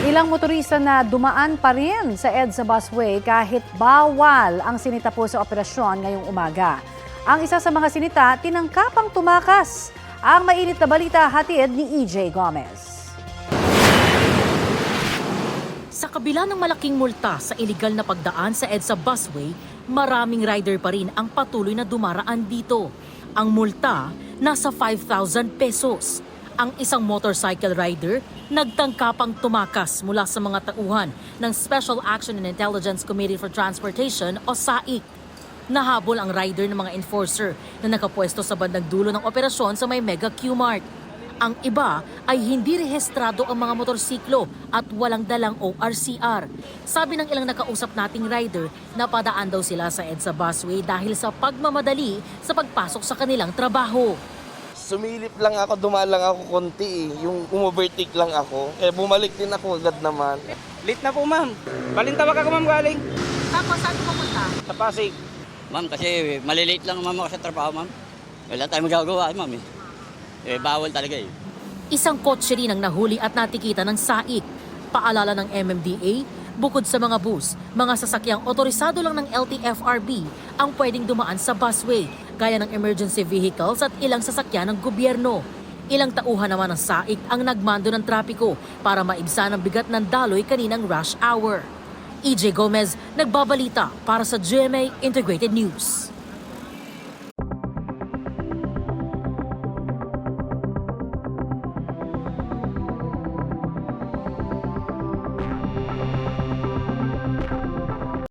Ilang motorista na dumaan pa rin sa EDSA busway kahit bawal ang sinita po sa operasyon ngayong umaga. Ang isa sa mga sinita, tinangkapang tumakas. Ang mainit na balita hatid ni EJ Gomez. Sa kabila ng malaking multa sa iligal na pagdaan sa EDSA busway, maraming rider pa rin ang patuloy na dumaraan dito. Ang multa, nasa 5,000 pesos. Ang isang motorcycle rider nagtangkapang tumakas mula sa mga tauhan ng Special Action and Intelligence Committee for Transportation o SAIC. Nahabol ang rider ng mga enforcer na nakapwesto sa bandang dulo ng operasyon sa may Mega Q-Mart. Ang iba ay hindi rehistrado ang mga motorsiklo at walang dalang ORCR. Sabi ng ilang nakausap nating rider, napadaan daw sila sa EDSA busway dahil sa pagmamadali sa pagpasok sa kanilang trabaho. Sumilip lang ako, dumaan lang ako konti yung umovertake lang ako. Bumalik din ako agad naman. Late na po, ma'am. Balintawak ako, ma'am, galing. Tapos saan pupunta? Sa Pasig. Ma'am, kasi malilate lang ma'am ako sa trabaho, ma'am. Wala tayong magagawa, ma'am. Bawal talaga eh. Isang kotse rin ang nahuli at natikita ng SAIC. Paalala ng MMDA, bukod sa mga bus, mga sasakyang otorisado lang ng LTFRB ang pwedeng dumaan sa busway, gaya ng emergency vehicles at ilang sasakyan ng gobyerno. Ilang tauhan naman ng SAIC ang nagmando ng trapiko para maibsan ang bigat ng daloy kaninang rush hour. EJ Gomez, nagbabalita para sa GMA Integrated News.